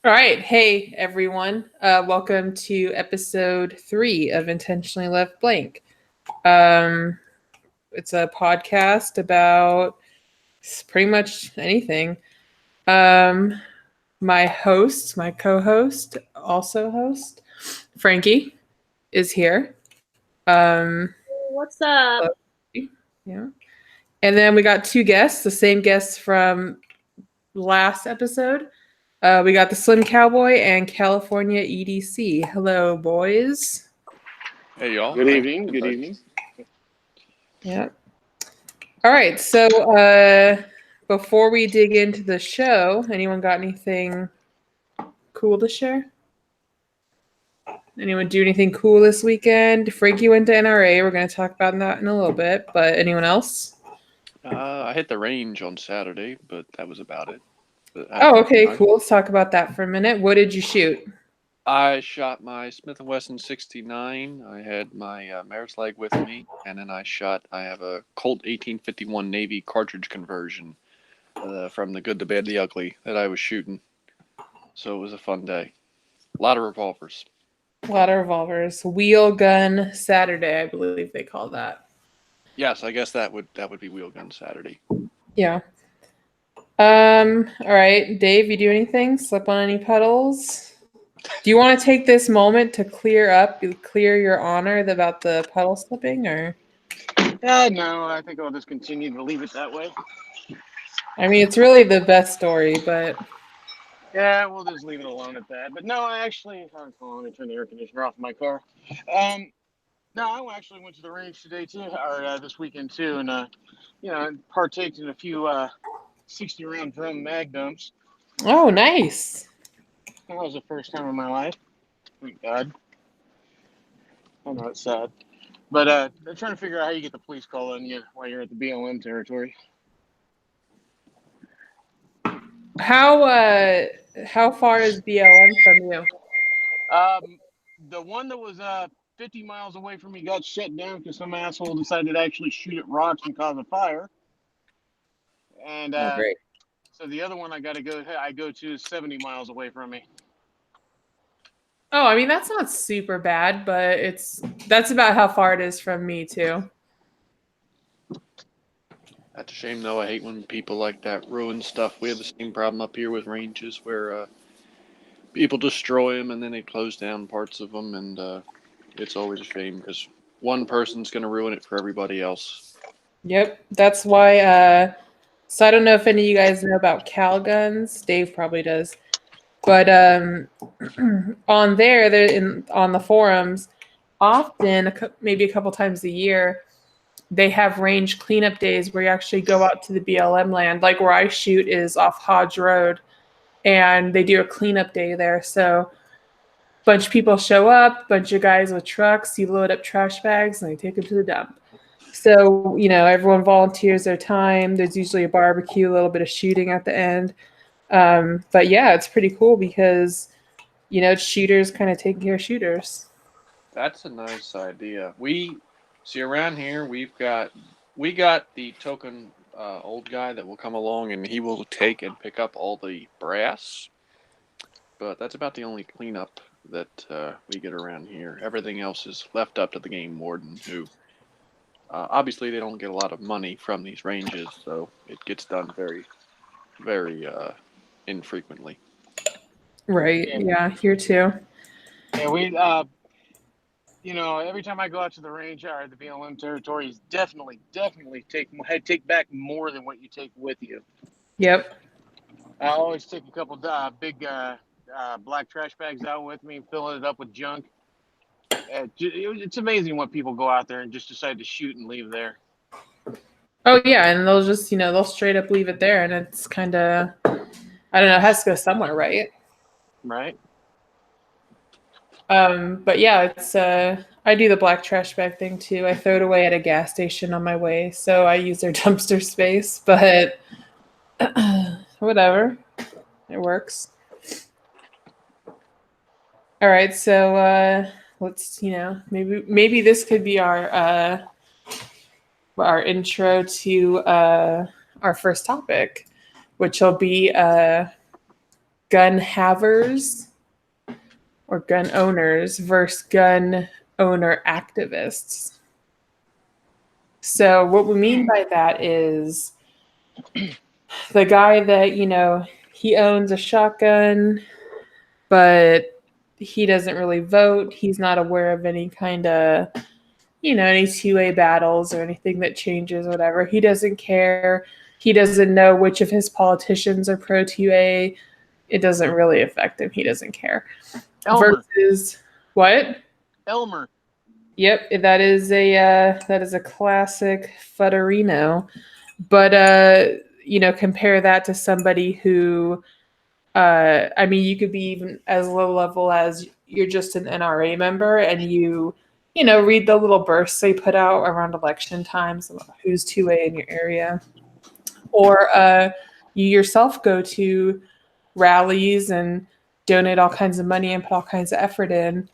All right. Hey, everyone. Welcome to episode 3 of Intentionally Left Blank. Um, it's a podcast about pretty much anything. Um, my co host, also host, Frankie, is here. What's up? Hello. Yeah. And then we got two guests, the same guests from last episode. We got the Slim Cowboy and California EDC. Hello, boys. Hey y'all, Good thanks for evening. the Good invite. evening. Yeah. All right. So before we dig into the show, anyone got anything cool to share? Anyone do anything cool this weekend? Frankie went to NRA. We're going to talk about that in a little bit. But anyone else? I hit the range on Saturday, but that was about it. But I had a Oh, fun okay, time. cool. Let's talk about that for a minute. What did you shoot? I shot my Smith & Wesson 69. I had my Mare's Leg with me, and then I have a Colt 1851 Navy cartridge conversion from the Good, the Bad, the Ugly that I was shooting. So it was a fun day. A lot of revolvers. A lot of revolvers. Wheel gun Saturday, I believe they call that. Yes, I guess that would be Wheel Gun Saturday. Yeah. All right, Dave, you do anything? Slip on any puddles? Do you want to take this moment to clear your honor about the puddle slipping, or? No, I think I'll just continue to leave it that way. I mean, it's really the best story, but Yeah, we'll just leave it alone at that. But no, let me turn the air conditioner off in my car. Um, no, I actually went to the range today too, or this weekend too, and partaked in a few 60-round drum mag dumps. oh, nice. That was the first time in my life. Thank God. I know it's sad, but they're trying to figure out how you get the police call on you while you're at the BLM territory. How far is BLM from you? The one that was 50 miles away from me got shut down because some asshole decided to actually shoot at rocks and cause a fire. And Oh, great. so the other one I go to is 70 miles away from me. Oh, I mean that's not super bad, but that's about how far it is from me too. That's a shame though. I hate when people like that ruin stuff. We have the same problem up here with ranges where people destroy them and then they close down parts of them, and it's always a shame because one person's going to ruin it for everybody else. Yep, that's why. So I don't know if any of you guys know about Cal guns. Dave probably does, but on on the forums, often maybe a couple times a year, they have range cleanup days where you actually go out to the BLM land. Like where I shoot is off Hodge Road, and they do a cleanup day there. So a bunch of people show up, bunch of guys with trucks, you load up trash bags, and they take them to the dump. So, everyone volunteers their time. There's usually a barbecue, a little bit of shooting at the end. But yeah, it's pretty cool because, shooters kind of taking care of shooters. That's a nice idea. We see around here we got the token old guy that will come along and he will take and pick up all the brass, but that's about the only cleanup that we get around here. Everything else is left up to the game warden, who obviously they don't get a lot of money from these ranges, so it gets done very, very infrequently. Right. Yeah, Yeah, here too. yeah. Every time I go out to the range or the BLM territories, definitely take back more than what you take with you. Yep. I always take a couple big black trash bags out with me, filling it up with junk. It's amazing what people go out there and just decide to shoot and leave there. Oh, yeah. And they'll just, they'll straight up leave it there. And it's kind of, I don't know, it has to go somewhere, right? Right. But yeah, I do the black trash bag thing too. I throw it away at a gas station on my way, so I use their dumpster space, but whatever. It works. All right, so let's, maybe this could be our intro to our first topic, which will be gun havers or gun owners versus gun owner activists. So what we mean by that is the guy that, he owns a shotgun, but he doesn't really vote. He's not aware of any kind of, any two-way battles or anything that changes, whatever. He doesn't care. He doesn't know which of his politicians are pro two-way. It doesn't really affect him. He doesn't care. Elmer. Versus what? Elmer. Yep, that is a classic Futterino. But compare that to somebody who I mean, you could be even as low level as you're just an NRA member and read the little bursts they put out around election times about who's 2A in your area. Or you yourself go to rallies and donate all kinds of money and put all kinds of effort in.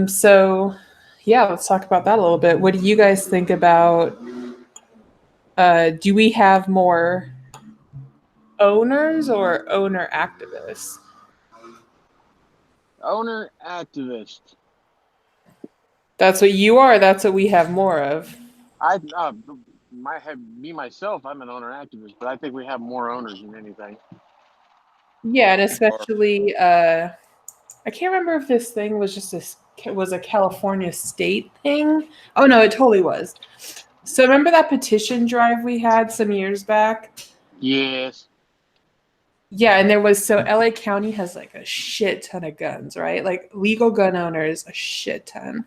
So, yeah, let's talk about that a little bit. What do you guys think about, do we have more owners or owner activists? Owner activist. That's what you are. That's what we have more of. I might have me myself. I'm an owner activist, but I think we have more owners than anything. Yeah, and especially, I can't remember if this thing was just a California state thing. Oh no, it totally was. So remember that petition drive we had some years back? Yes. Yeah, and there was, so LA County has like a shit ton of guns, right? Like legal gun owners, a shit ton.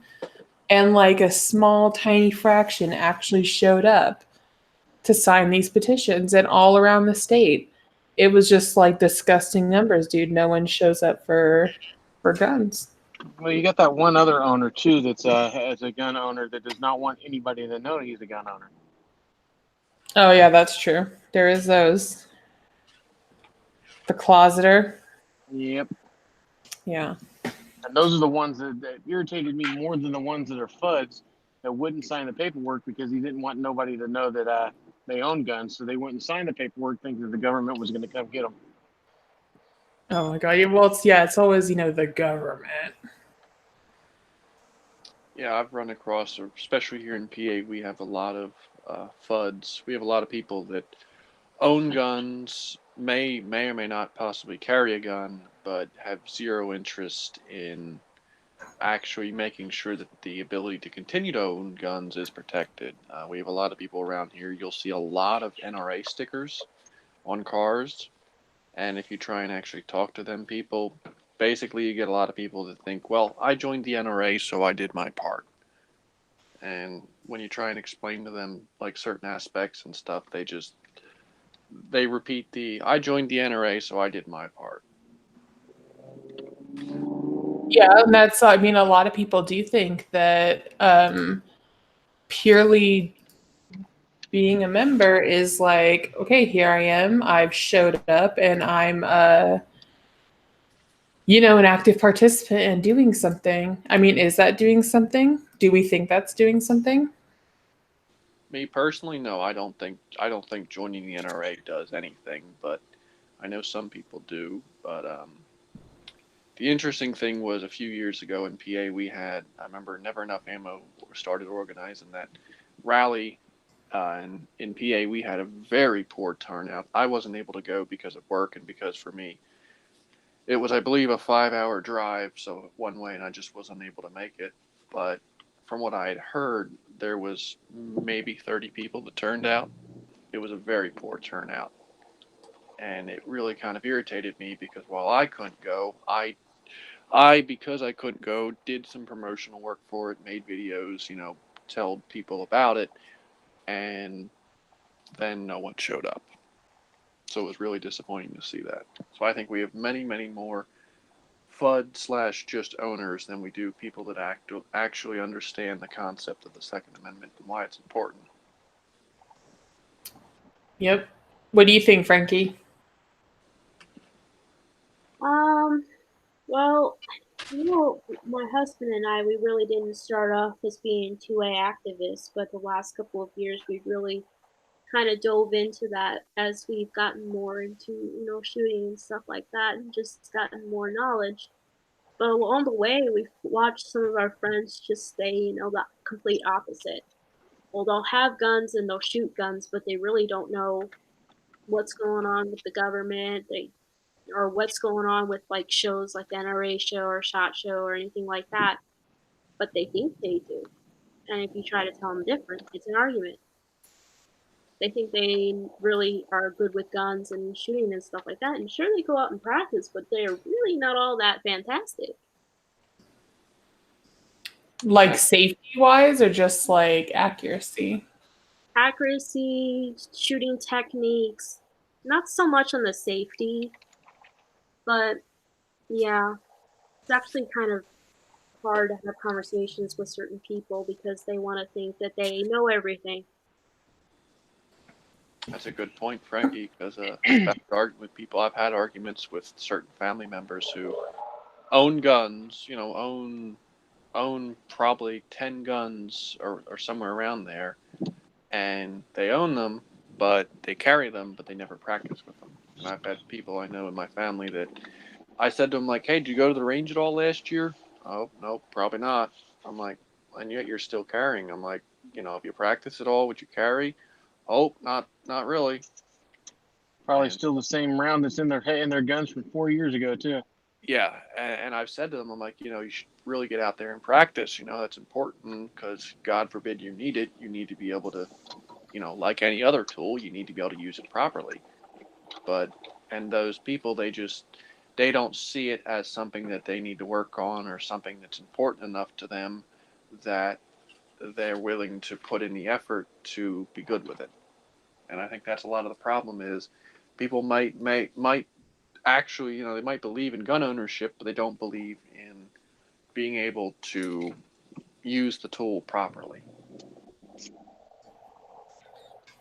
And like a small, tiny fraction actually showed up to sign these petitions, and all around the state. It was just like disgusting numbers, dude. No one shows up for guns. Well, you got that one other owner too that's as a gun owner that does not want anybody to know he's a gun owner. Oh yeah, that's true. There is those. The closeter. Yep. Yeah. And those are the ones that irritated me more than the ones that are FUDs that wouldn't sign the paperwork because he didn't want nobody to know that they own guns, so they wouldn't sign the paperwork thinking that the government was going to come get them. Oh my god. Well, it's always the government. Yeah, I've run across, especially here in PA, we have a lot of FUDs. We have a lot of people that own guns, may or may not possibly carry a gun, but have zero interest in actually making sure that the ability to continue to own guns is protected. We have a lot of people around here. You'll see a lot of NRA stickers on cars, and if you try and actually talk to them people, basically you get a lot of people that think, well, I joined the NRA, so I did my part. And when you try and explain to them like certain aspects and stuff, they repeat I joined the NRA, so I did my part. Yeah, and that's, I mean, a lot of people do think that purely being a member is like, okay, here I am, I've showed up, and I'm an active participant in doing something. I mean, is that doing something? Do we think that's doing something? Me personally, no, I don't think joining the NRA does anything, but I know some people do. But the interesting thing was a few years ago in PA, I remember Never Enough Ammo started organizing that rally. In PA, we had a very poor turnout. I wasn't able to go because of work and because for me, it was, I believe, a 5-hour drive, so one way, and I just wasn't able to make it. But from what I had heard, there was maybe 30 people that turned out. It was a very poor turnout. And it really kind of irritated me because while I couldn't go, because I couldn't go, did some promotional work for it, made videos, told people about it, and then no one showed up. So it was really disappointing to see that. So I think we have many, many more FUD slash just owners than we do people that actually understand the concept of the Second Amendment and why it's important. Yep. What do you think, Frankie? Well, my husband and I, we really didn't start off as being 2A activists, but the last couple of years we've really kind of dove into that as we've gotten more into, shooting and stuff like that, and just gotten more knowledge. But along the way, we've watched some of our friends just say, the complete opposite. Well, they'll have guns and they'll shoot guns, but they really don't know what's going on with the government. Or what's going on with like shows like the NRA show or SHOT Show or anything like that. But they think they do. And if you try to tell them different, it's an argument. They think they really are good with guns and shooting and stuff like that. And sure, they go out and practice, but they're really not all that fantastic. Like safety wise, or just like accuracy? Accuracy, shooting techniques, not so much on the safety, but yeah, it's actually kind of hard to have conversations with certain people because they want to think that they know everything. That's a good point, Frankie, because I've had with people. I've had arguments with certain family members who own guns, own probably 10 guns or somewhere around there, and they own them, but they carry them, but they never practice with them. And I've had people I know in my family that I said to them, like, hey, did you go to the range at all last year? Oh, no, probably not. I'm like, and yet you're still carrying. I'm like, if you practice at all, would you carry? Oh, not really. Probably And still the same round that's in their guns from 4 years ago too. yeah, and I've said to them, I'm like, you should really get out there and practice. That's important because God forbid you need it. You need to be able to, like any other tool, you need to be able to use it properly. And those people, they don't see it as something that they need to work on or something that's important enough to them that they're willing to put in the effort to be good with it. And I think that's a lot of the problem is people might actually, they might believe in gun ownership, but they don't believe in being able to use the tool properly.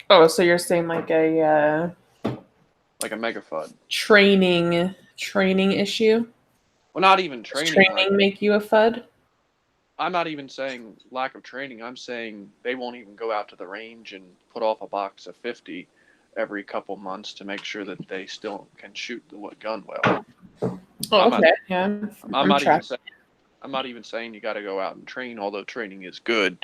Oh, so you're saying like a Like a mega FUD. training issue? Well, not even Does training. training make you a FUD? I'm not even saying lack of training. I'm saying they won't even go out to the range and put off a box of 50 every couple months to make sure that they still can shoot the gun well. Oh, I'm okay. not, Yeah, I'm I'm not even tracking. saying I'm not even saying you got to go out and train, although training is good.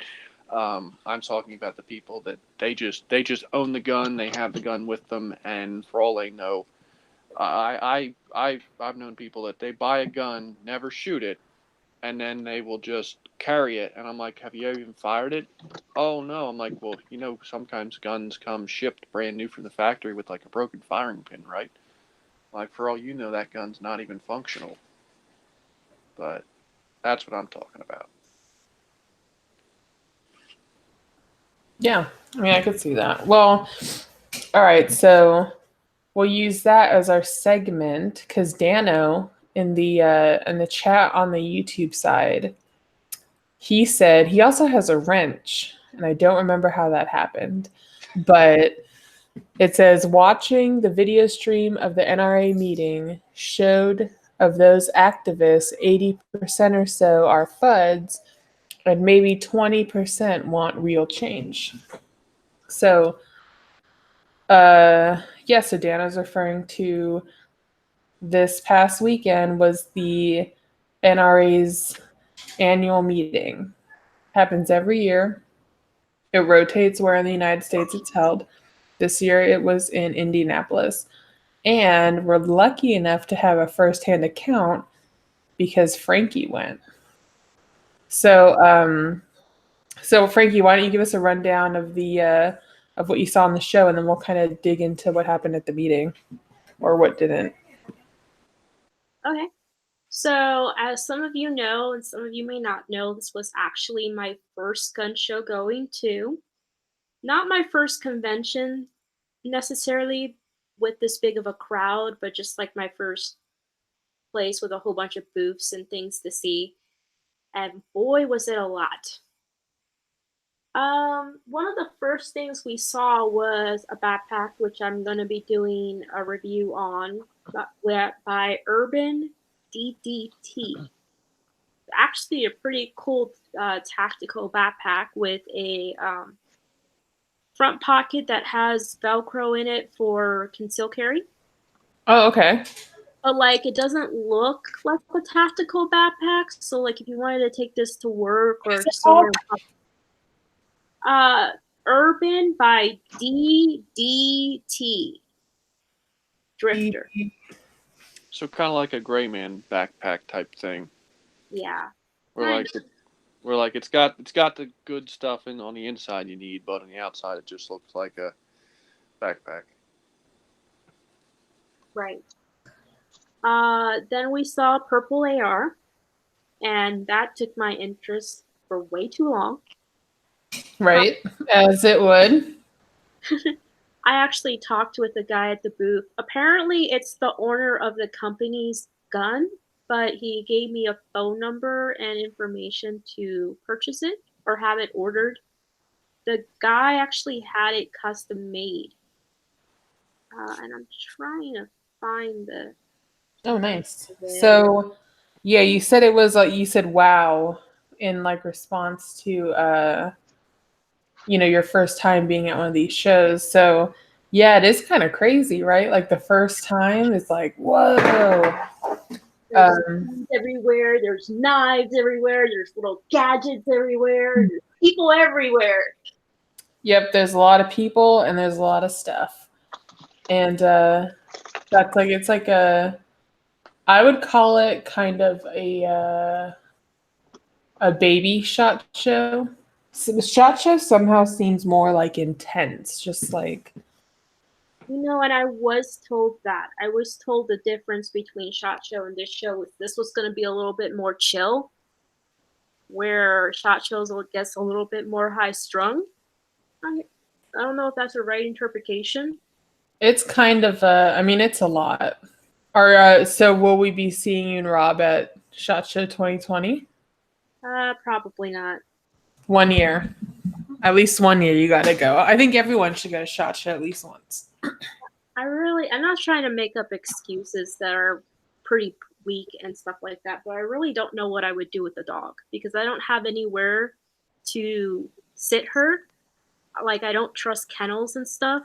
I'm talking about the people that they just own the gun, they have the gun with them, and for all they know, I've known people that they buy a gun, never shoot it, and then they will just carry it. And I'm like, have you even fired it? Oh no. I'm like, well, sometimes guns come shipped brand new from the factory with like a broken firing pin, right? Like for all you know, that gun's not even functional. But that's what I'm talking about. Yeah, I mean, I could see that. Well, all right, so we'll use that as our segment because Dano in the chat on the YouTube side, he said he also has a wrench, and I don't remember how that happened, but it says watching the video stream of the NRA meeting showed of those activists, 80% or so are FUDs, and maybe 20% want real change. So, yeah, so Dana's referring to this past weekend was the NRA's annual meeting. Happens every year. It rotates where in the United States it's held. This year it was in Indianapolis. And we're lucky enough to have a firsthand account because Frankie went. So Frankie, why don't you give us a rundown of the of what you saw on the show, and then we'll kind of dig into what happened at the meeting or what didn't. Okay. So, as some of you know, and some of you may not know, this was actually my first gun show going to. Not my first convention necessarily with this big of a crowd, but just like my first place with a whole bunch of booths and things to see. And boy, was it a lot. One of the first things we saw was a backpack, which I'm going to be doing a review on by Urban DDT. Actually, a pretty cool tactical backpack with a front pocket that has Velcro in it for conceal carry. Oh, okay. But like it doesn't look like a tactical backpack. So like if you wanted to take this to work or somewhere, Urban by DDT Drifter. So kind of like a gray man backpack type thing. Yeah. Where like it's got the good stuff on the inside you need, but on the outside it just looks like a backpack. Right. Then we saw Purple AR, and that took my interest for way too long. Right, as it would. I actually talked with the guy at the booth. Apparently, it's the owner of the company's gun, but he gave me a phone number and information to purchase it or have it ordered. The guy actually had it custom made. And I'm trying to find the. Oh, nice. So, yeah, you said it was like you said wow in like response to your first time being at one of these shows. So, yeah, it is kind of crazy, right? Like the first time is like, whoa. There's guns everywhere. There's knives everywhere. There's little gadgets everywhere. There's people everywhere. Yep, there's a lot of people and there's a lot of stuff. And that's like it's like I would call it kind of a baby SHOT Show. So the SHOT Show somehow seems more like intense, just like And I was told that. I was told the difference between SHOT Show and this show was this was going to be a little bit more chill, where SHOT Shows will get a little bit more high strung. I don't know if that's a right interpretation. it's kind of I mean it's a lot. So will we be seeing you and Rob at SHOT Show 2020? Probably not. 1 year. At least 1 year you gotta go. I think everyone should go to SHOT Show at least once. I'm not trying to make up excuses that are pretty weak and stuff like that, but I really don't know what I would do with the dog because I don't have anywhere to sit her. Like, I don't trust kennels and stuff,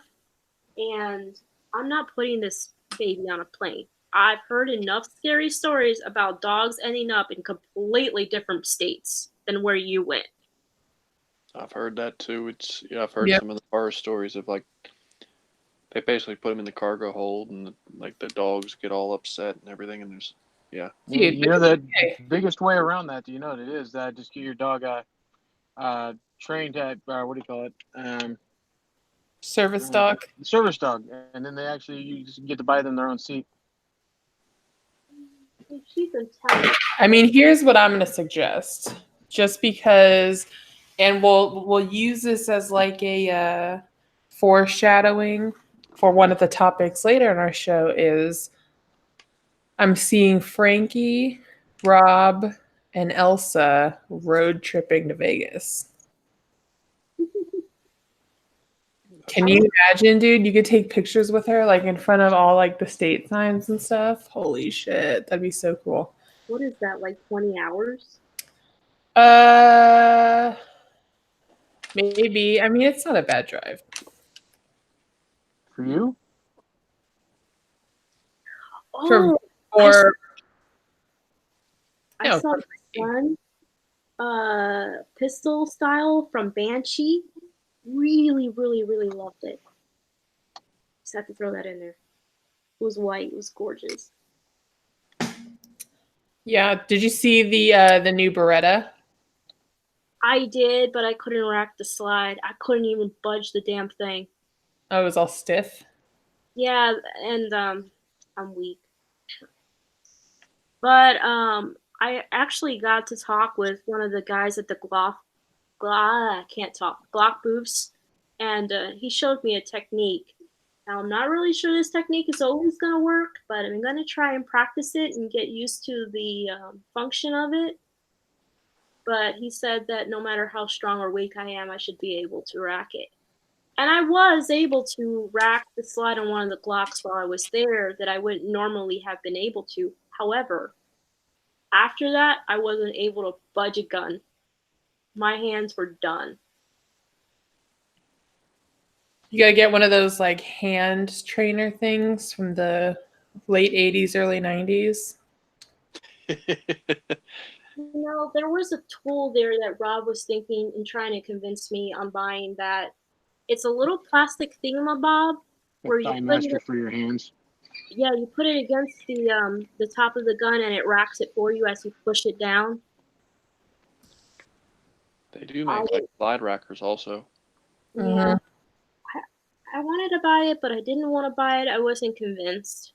and I'm not putting this baby on a plane. I've heard enough scary stories about dogs ending up in completely different states than where you went. I've heard that too. I've heard some of the horror stories of like they basically put them in the cargo hold and like the dogs get all upset and everything. And there's Dude, You know the biggest way around that. Do you know what it is? That just get your dog trained at what do you call it? Service dog. Service dog, and then you just get to buy them their own seat. She's intelligent. I mean, here's what I'm going to suggest. Just because, and we'll use this as like a foreshadowing for one of the topics later in our show is I'm seeing Frankie, Rob, and Elsa road tripping to Vegas. Can you imagine, dude? You could take pictures with her like in front of all like the state signs and stuff. Holy shit, that'd be so cool. What is that, like 20 hours? Maybe. I mean, it's not a bad drive. For you? Oh, I saw one pistol style from Banshee. Really, really, really loved it. Just have to throw that in there. It was white. It was gorgeous. Yeah. Did you see the new Beretta? I did, but I couldn't rack the slide. I couldn't even budge the damn thing. Oh, it was all stiff. Yeah, and I'm weak. But I actually got to talk with one of the guys at the I can't talk. Glock booths, and he showed me a technique. Now I'm not really sure this technique is always gonna work, but I'm gonna try and practice it and get used to the function of it. But he said that no matter how strong or weak I am, I should be able to rack it. And I was able to rack the slide on one of the Glocks while I was there that I wouldn't normally have been able to. However, after that, I wasn't able to budge a gun. My hands were done. You gotta get one of those like hand trainer things from the late 80s, early 90s. There was a tool there that Rob was thinking and trying to convince me on buying that. It's a little plastic thingamabob where A you thigh put master it, for your hands. yeah, you put it against the top of the gun and it racks it for you as you push it down. They do I, make like slide rackers also. yeah, I wanted to buy it, but I didn't want to buy it. I wasn't convinced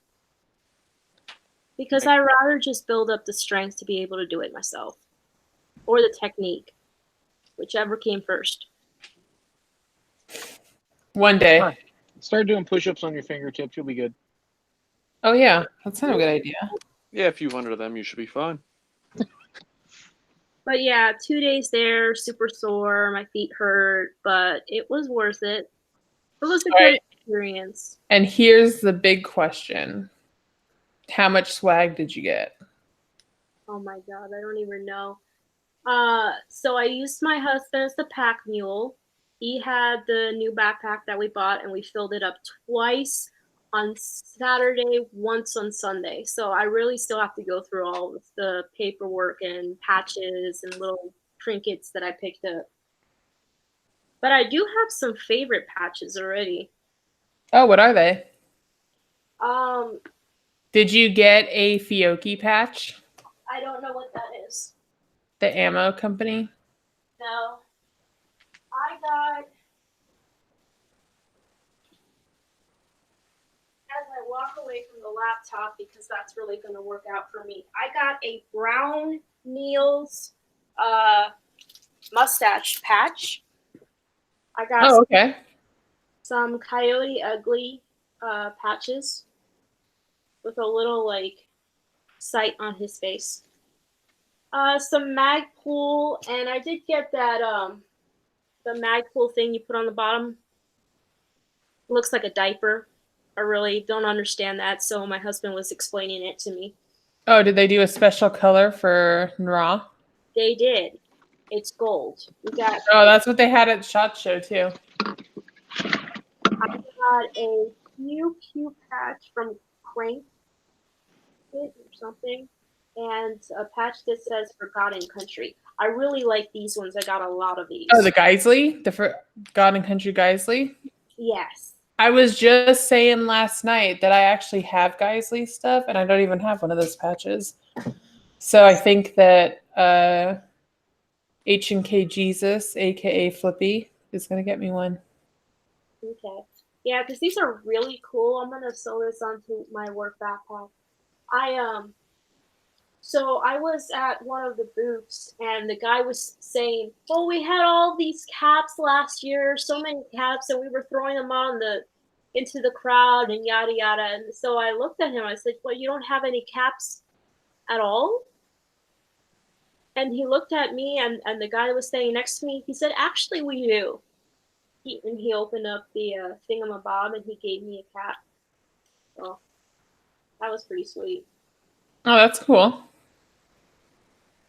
because I'd rather just build up the strength to be able to do it myself, or the technique, whichever came first. One day. Right. Start doing push-ups on your fingertips. You'll be good. Oh yeah, that's not a good idea. Yeah, a few hundred of them, you should be fine. But yeah, 2 days there, super sore, my feet hurt, but it was worth it. It was a good experience. And here's the big question. How much swag did you get? Oh my god, I don't even know. So I used my husband as the pack mule. He had the new backpack that we bought, and we filled it up twice on Saturday, once on Sunday. So I really still have to go through all of the paperwork and patches and little trinkets that I picked up. But I do have some favorite patches already. Oh, what are they? Um, Did you get a Fiocchi patch? I don't know what that is. The ammo company? No. I got, as I walk away from the laptop, because that's really going to work out for me, I got a Brown Niels mustache patch. I got Oh, okay. some Coyote Ugly patches with a little, like, sight on his face. Some Magpul, and I did get that, the Magpul thing you put on the bottom. It looks like a diaper. I really don't understand that, so my husband was explaining it to me. Oh, did they do a special color for Nra? They did. It's gold. We got. Oh, that's what they had at SHOT Show too. I got a Pew patch from Crank or something, and a patch that says Forgotten Country. I really like these ones. I got a lot of these. Oh, the Geisley? The Forgotten Country Geisley? Yes. I was just saying last night that I actually have Geisley stuff, and I don't even have one of those patches. So I think that H&K Jesus, aka Flippy, is going to get me one. Okay. Yeah, because these are really cool. I'm gonna sew this onto my work backpack. So I was at one of the booths, and the guy was saying, "Oh, we had all these caps last year, so many caps, and we were throwing them on into the crowd and yada yada." And so I looked at him. I said, "Well, you don't have any caps at all?" And he looked at me, and the guy was standing next to me. He said, "Actually, we do." He opened up the thingamabob, and he gave me a cap. So that was pretty sweet. Oh, that's cool.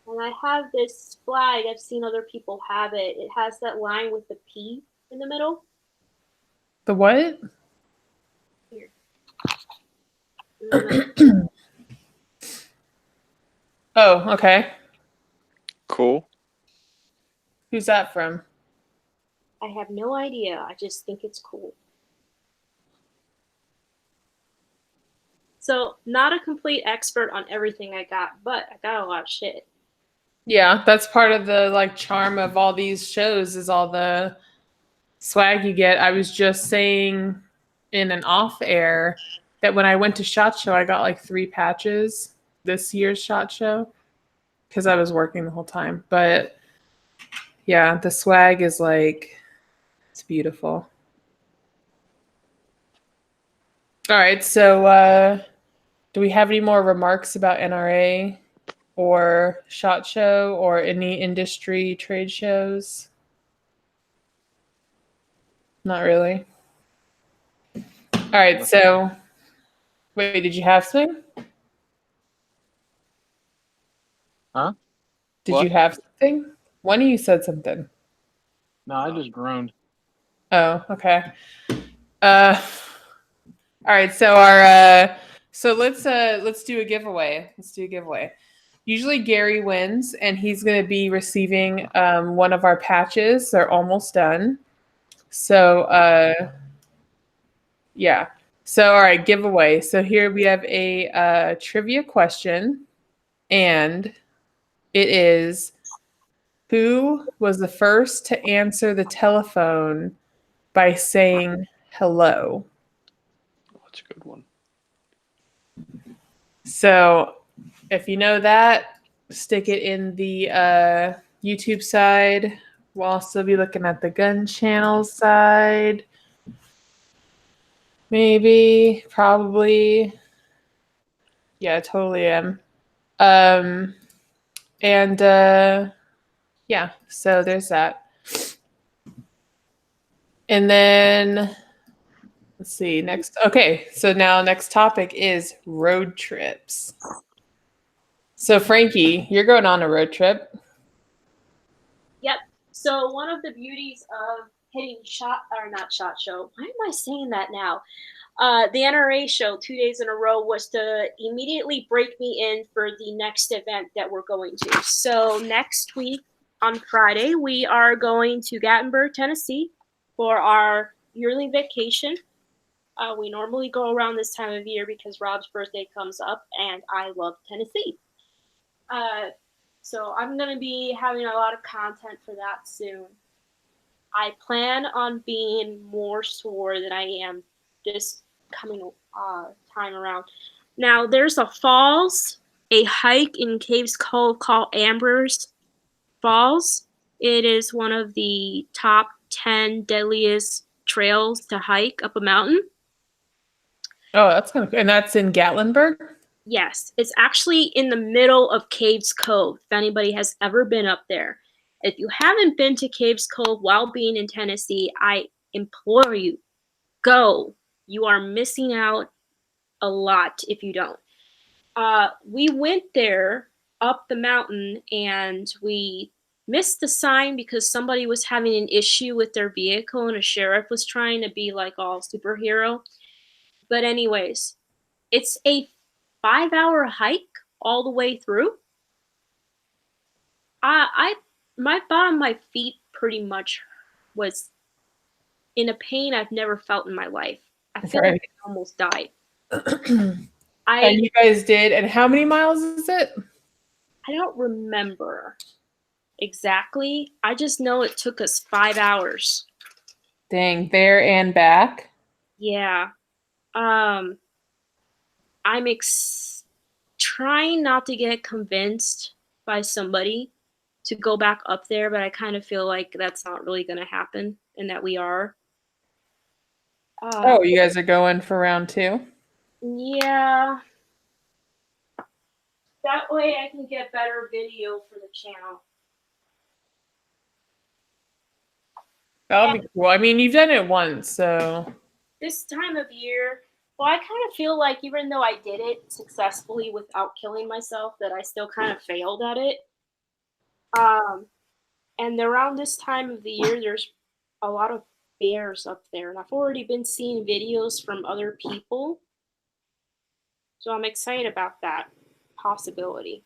And I have this flag. I've seen other people have it. It has that line with the P in the middle. The what? Here. Oh, okay. Cool. Who's that from? I have no idea. I just think it's cool. So, not a complete expert on everything I got, but I got a lot of shit. Yeah, that's part of the like charm of all these shows is all the swag you get. I was just saying in an off air that when I went to SHOT Show, I got like 3 patches this year's SHOT Show because I was working the whole time. But yeah, the swag is like, it's beautiful. All right, so do we have any more remarks about NRA or SHOT Show or any industry trade shows? Not really. All right, so wait, did you have something? Huh? Did What? you have something? One of you said something. No, I just groaned. Oh, okay. All right, so let's do a giveaway. Let's do a giveaway. Usually Gary wins, and he's going to be receiving one of our patches. They're almost done. So yeah. So all right, giveaway. So here we have a trivia question, and it is, who was the first to answer the telephone by saying hello? Oh, that's a good one. So if you know that, stick it in the YouTube side. We'll also be looking at the gun channel side. Maybe, probably. Yeah, I totally am. And yeah, so there's that. And then let's see, next. Okay, so now next topic is road trips. So Frankie, you're going on a road trip. Yep. So one of the beauties of hitting not shot show. Why am I saying that now? The NRA show 2 days in a row was to immediately break me in for the next event that we're going to. So next week on Friday, we are going to Gatlinburg, Tennessee for our yearly vacation. We normally go around this time of year because Rob's birthday comes up, and I love Tennessee. So I'm going to be having a lot of content for that soon. I plan on being more sore than I am this coming time around. Now, there's a hike in Caves Cove called Amber's Falls. It is one of the top 10 deadliest trails to hike up a mountain. Oh, that's kind of cool. And that's in Gatlinburg? Yes, it's actually in the middle of Caves Cove, if anybody has ever been up there. If you haven't been to Caves Cove while being in Tennessee, I implore you, go. You are missing out a lot if you don't. We went there up the mountain, and we missed the sign because somebody was having an issue with their vehicle, and a sheriff was trying to be like all superhero. But anyways, it's a 5-hour hike all the way through. My bottom of my feet pretty much was in a pain I've never felt in my life. I feel like I almost died. And you guys did, and how many miles is it? I don't remember exactly. I just know it took us 5 hours. Dang, there and back. Yeah. I'm trying not to get convinced by somebody to go back up there, but I kind of feel like that's not really going to happen, and that we are. Oh, you guys are going for round 2? Yeah. That way I can get better video for the channel. That'll be cool. I mean, you've done it once, so. This time of year, well, I kind of feel like even though I did it successfully without killing myself, that I still kind of failed at it. And around this time of the year, there's a lot of bears up there, and I've already been seeing videos from other people. So I'm excited about that possibility.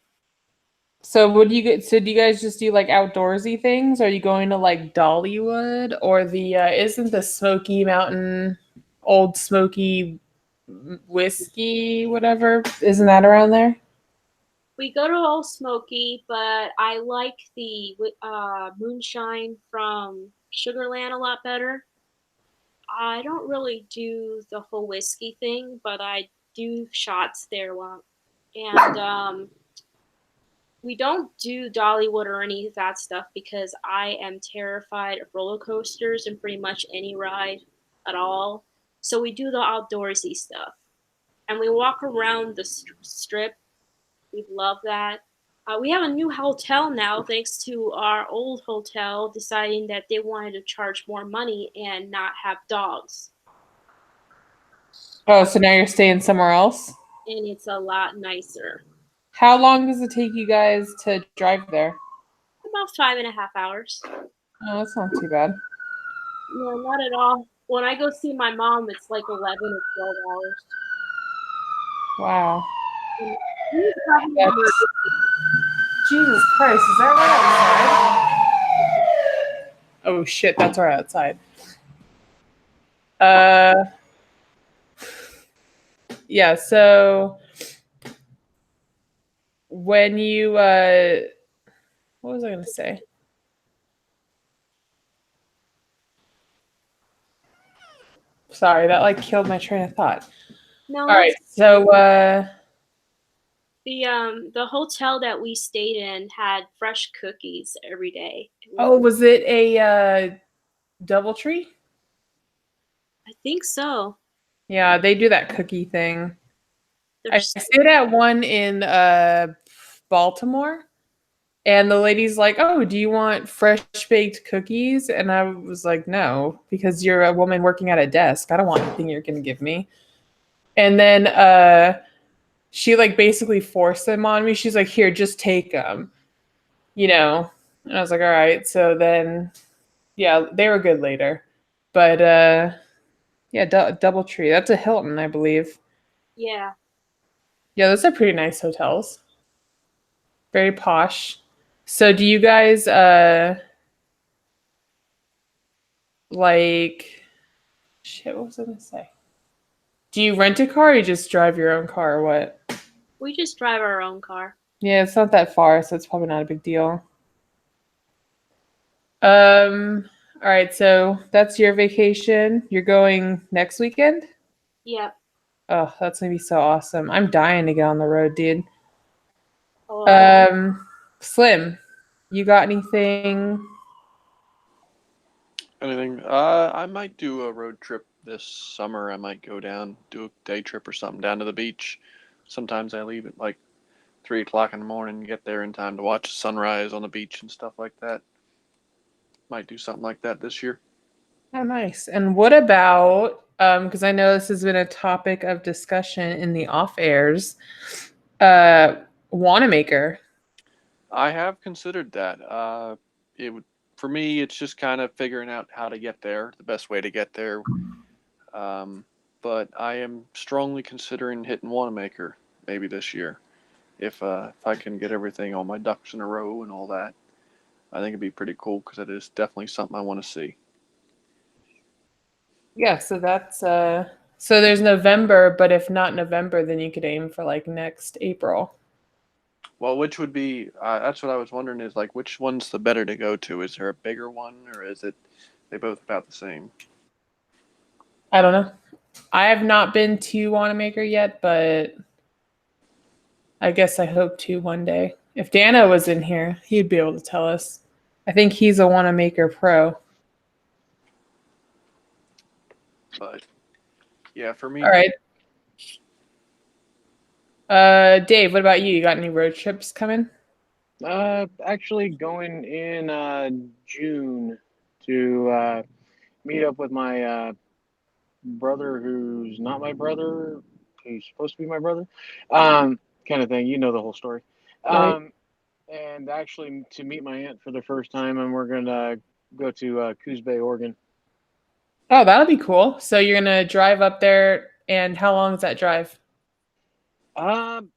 So what do you get? So do you guys just do like outdoorsy things? Are you going to like Dollywood or the isn't the Smoky Mountain Old Smoky whiskey whatever? Isn't that around there? We go to Old Smoky, but I like the moonshine from Sugarland a lot better. I don't really do the whole whiskey thing, but I do shots there. And we don't do Dollywood or any of that stuff because I am terrified of roller coasters and pretty much any ride at all. So we do the outdoorsy stuff. And we walk around the strip. We love that. We have a new hotel now, thanks to our old hotel deciding that they wanted to charge more money and not have dogs. Oh, so now you're staying somewhere else? And it's a lot nicer. How long does it take you guys to drive there? About 5.5 hours. Oh, that's not too bad. No, not at all. when I go see my mom, it's like 11 or 12 hours. Wow. And she's having an That's, Jesus Christ, is that right outside? Oh shit, that's right outside. Yeah, so when you what was I gonna say? Sorry, that like killed my train of thought. No, All right, that's so the hotel that we stayed in had fresh cookies every day. oh, was it a DoubleTree? I think so. Yeah, they do that cookie thing. They're I stayed at one in Baltimore, and the lady's like, "Oh, do you want fresh baked cookies?" And I was like, "No, because you're a woman working at a desk. I don't want anything you're gonna give me." And then she like basically forced them on me. She's like, "Here, just take them," you know. And I was like, "All right." So then, yeah, they were good later, but yeah, DoubleTree. That's a Hilton, I believe. yeah. Yeah, those are pretty nice hotels. Very posh. So do you guys like shit, what was I gonna say? Do you rent a car or you just drive your own car or what? We just drive our own car. Yeah, it's not that far, so it's probably not a big deal. Um, all right, so that's your vacation. You're going next weekend? Yep. Oh, that's gonna be so awesome. I'm dying to get on the road, dude. Oh, Slim, you got anything? Anything? I might do a road trip this summer. I might go down, do a day trip or something down to the beach. Sometimes I leave at like 3 o'clock in the morning and get there in time to watch the sunrise on the beach and stuff like that. Might do something like that this year. Oh, nice. And what about, because I know this has been a topic of discussion in the off airs, uh, Wanamaker. I have considered that. It would, for me, it's just kind of figuring out how to get there, the best way to get there. Um, but I am strongly considering hitting Wanamaker maybe this year if I can get everything on my ducks in a row and all that. I think it'd be pretty cool because it is definitely something I want to see. Yeah, so that's so there's November, but if not November, then you could aim for like next April. Well, which would be that's what I was wondering is like which one's the better to go to? Is there a bigger one or is it they both about the same? I don't know. I have not been to Wanamaker yet, but I guess I hope to one day. If Dano was in here, he'd be able to tell us. I think he's a Wanamaker pro. But yeah, for me, All right. Dave, what about you? You got any road trips coming? Actually going in June to meet up with my brother, who's not my brother, who's supposed to be my brother, kind of thing. You know the whole story. Right. And actually to meet my aunt for the first time, and we're gonna go to Coos Bay, Oregon. Oh, that'll be cool. So you're gonna drive up there, and how long is that drive? Um,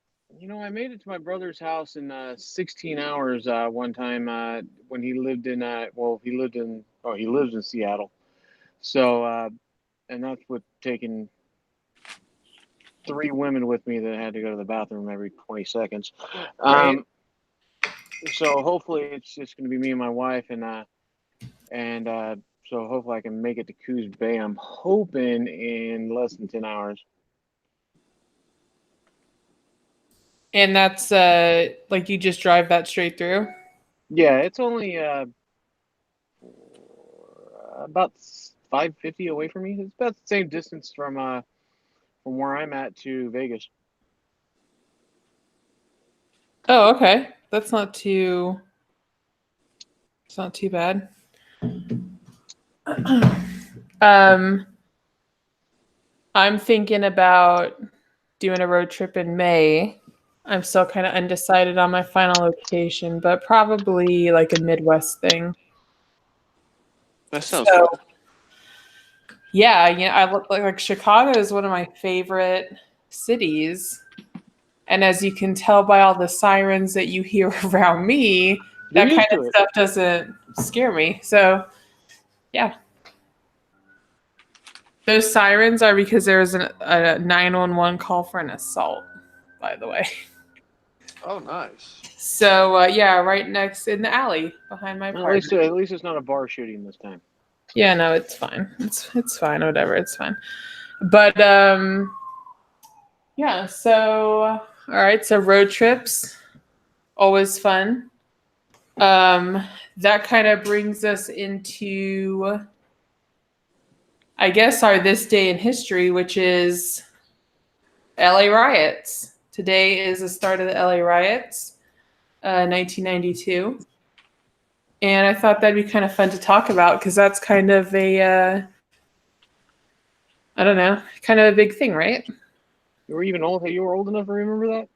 I made it to my brother's house in 16 hours one time when he lived in he lives in Seattle. So and that's with taking three women with me that had to go to the bathroom every 20 seconds. Right. So hopefully it's just going to be me and my wife, and so hopefully I can make it to Coos Bay. I'm hoping in less than 10 hours. And that's like you just drive that straight through? Yeah, it's only about 550 away from me. It's about the same distance from where I'm at to Vegas. Oh, okay. That's not too it's not too bad. um I'm thinking about doing a road trip in May. I'm still kind of undecided on my final location, but probably like a Midwest thing. that sounds So cool. yeah, I look like Chicago is one of my favorite cities. And as you can tell by all the sirens that you hear around me, You're that kind used to of it. stuff doesn't scare me. So, yeah. Those sirens are because there was a 911 call for an assault, by the way. Oh, nice. So, yeah, right next in the alley behind my At apartment. least it's not a bar shooting this time. Yeah, no, it's fine. It's fine. Whatever, it's fine. But yeah. So, all right. So road trips, always fun. That kind of brings us into, I guess, our this day in history, which is LA riots. Today is the start of the LA riots, 1992. And I thought that'd be kind of fun to talk about because that's kind of I don't know, kind of a big thing, right? You were even old. You were old enough to remember that.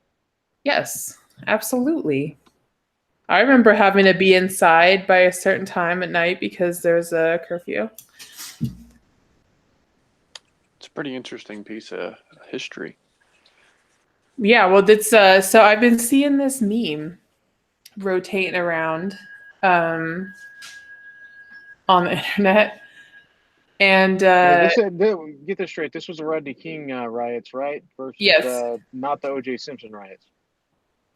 Yes, absolutely. I remember having to be inside by a certain time at night because there's a curfew. It's a pretty interesting piece of history. Yeah, well, it's so I've been seeing this meme rotating around on the internet, and Get this straight. This was the Rodney King riots, right? Versus yes, not the O.J. Simpson riots.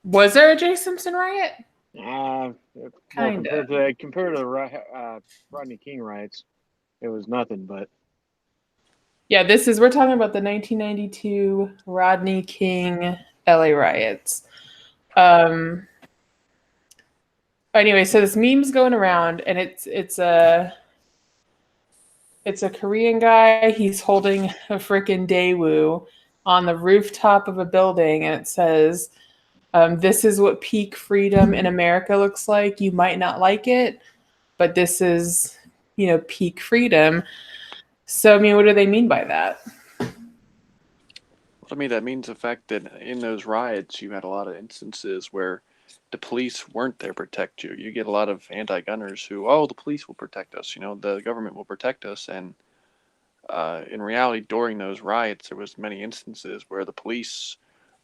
was there a Jay Simpson riot? Well, Kind of. compared to the Rodney King riots, it was nothing. But Yeah, we're talking about the 1992 Rodney King LA riots. Anyway, so this meme's going around, and it's a Korean guy. He's holding a freaking Daewoo on the rooftop of a building, and it says, "This is what peak freedom in America looks like. You might not like it, but this is, peak freedom." So, I mean, what do they mean by that? I mean, that means the fact that in those riots, you had a lot of instances where the police weren't there to protect you. You get a lot of anti-gunners who, oh, the police will protect us. The government will protect us. And in reality, during those riots, there was many instances where the police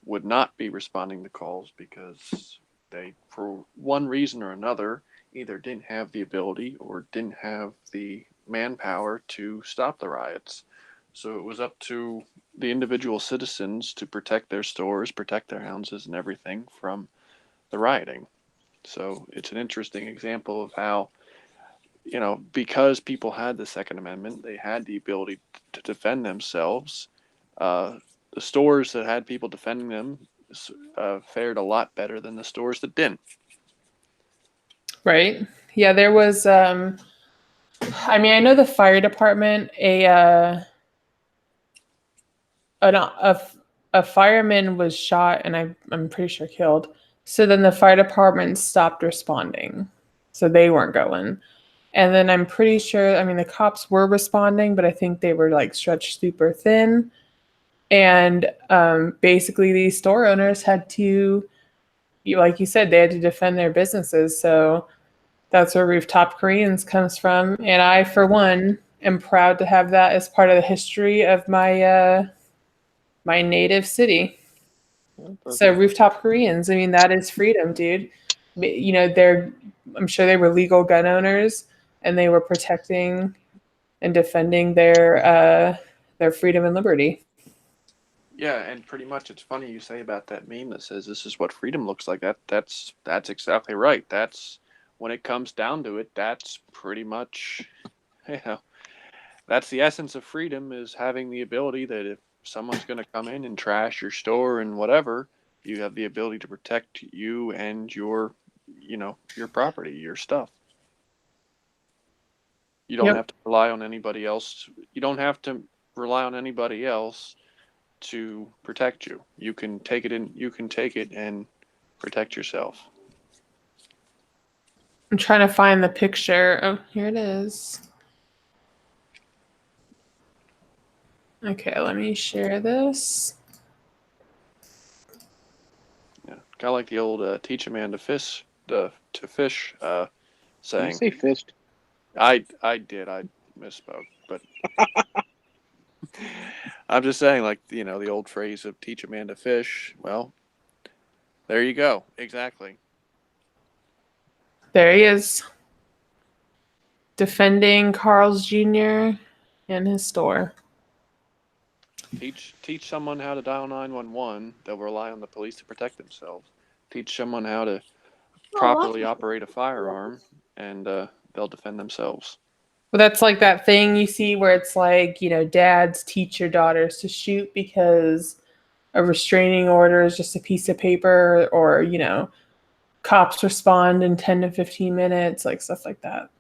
would not be responding to calls because they, for one reason or another, either didn't have the ability or didn't have the manpower to stop the riots. So it was up to the individual citizens to protect their stores, protect their houses, and everything from the rioting. So it's an interesting example of how, because people had the Second Amendment, they had the ability to defend themselves. The stores that had people defending them fared a lot better than the stores that didn't. Right? Yeah, there was. I mean, I know the fire department. A fireman was shot, and I'm pretty sure killed. So then the fire department stopped responding, so they weren't going. And then I'm pretty sure. I mean, the cops were responding, but I think they were like stretched super thin. And basically, these store owners had to, like you said, they had to defend their businesses. So that's where Rooftop Koreans comes from. And I, for one, am proud to have that as part of the history of my native city. So Rooftop Koreans, I mean, that is freedom, dude. I'm sure they were legal gun owners, and they were protecting and defending their freedom and liberty. Yeah, and pretty much it's funny you say about that meme that says this is what freedom looks like. That's exactly right. That's when it comes down to it, that's pretty much you know, that's the essence of freedom is having the ability that if someone's going to come in and trash your store and whatever, you have the ability to protect you and your property, your stuff. You don't Yep. have to rely on anybody else. You don't have to rely on anybody else to protect you. You can take it and protect yourself. I'm trying to find the picture. Oh, here it is. Okay, let me share this. Yeah, kind of like the old teach a man to fish, Did you saying. say fist? I did. I misspoke. but I'm just saying, like, you know, the old phrase of teach a man to fish. Well, there you go. Exactly. There he is, defending Carl's Jr. and his store. Teach someone how to dial 911. They'll rely on the police to protect themselves. Teach someone how to properly operate a firearm, and they'll defend themselves. Well, that's like that thing you see where it's like, you know, dads teach your daughters to shoot because a restraining order is just a piece of paper, or, you know, cops respond in 10 to 15 minutes, like stuff like that.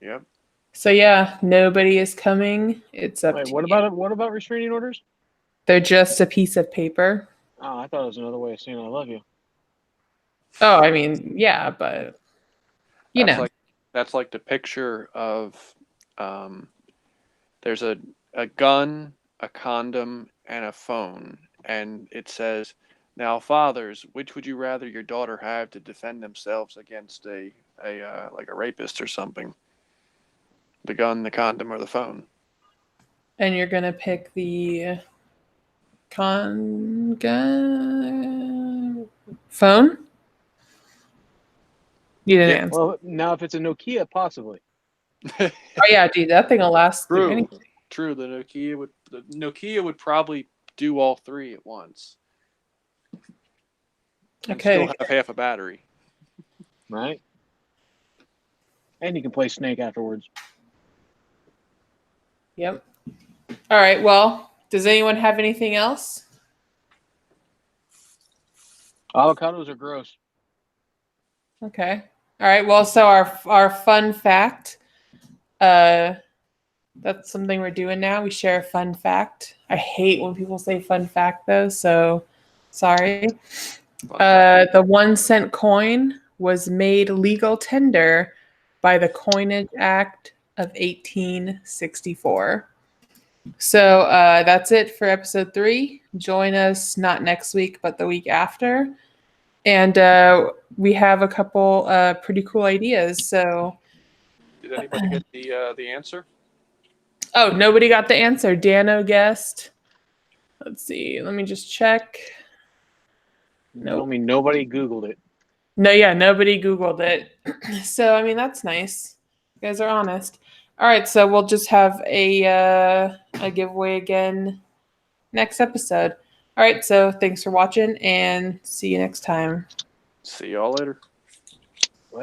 Yep. So yeah, nobody is coming. It's up Wait, to what you. about what about restraining orders? They're just a piece of paper. Oh, I thought it was another way of saying I love you. Oh, I mean, yeah, but you That's know. like the picture of there's a gun, a condom, and a phone, and it says, "Now, fathers, which would you rather your daughter have to defend themselves against a like a rapist or something? The gun, the condom, or the phone?" And you're gonna pick the phone? You didn't Yeah. answer. Well, now if it's a Nokia, possibly. Oh yeah, dude, that thing will last through True. anything. True. The Nokia would probably do all three at once and Okay. still have half a battery. Right? And you can play Snake afterwards. Yep. All right. Well, does anyone have anything else? Avocados are gross. Okay. All right. Well, so our fun fact. That's something we're doing now. We share a fun fact. I hate when people say fun fact though, so sorry. The 1 cent coin was made legal tender by the Coinage Act of 1864. So that's it for episode 3. Join us not next week, but the week after. And we have a couple pretty cool ideas. So, Did anybody get the answer? oh, nobody got the answer. Dano guessed. Let's see. Let me just check. Tell me nobody Googled it. No, yeah, nobody Googled it. So, I mean, that's nice. You guys are honest. All right, so we'll just have a giveaway again next episode. All right, so thanks for watching and see you next time. See y'all later.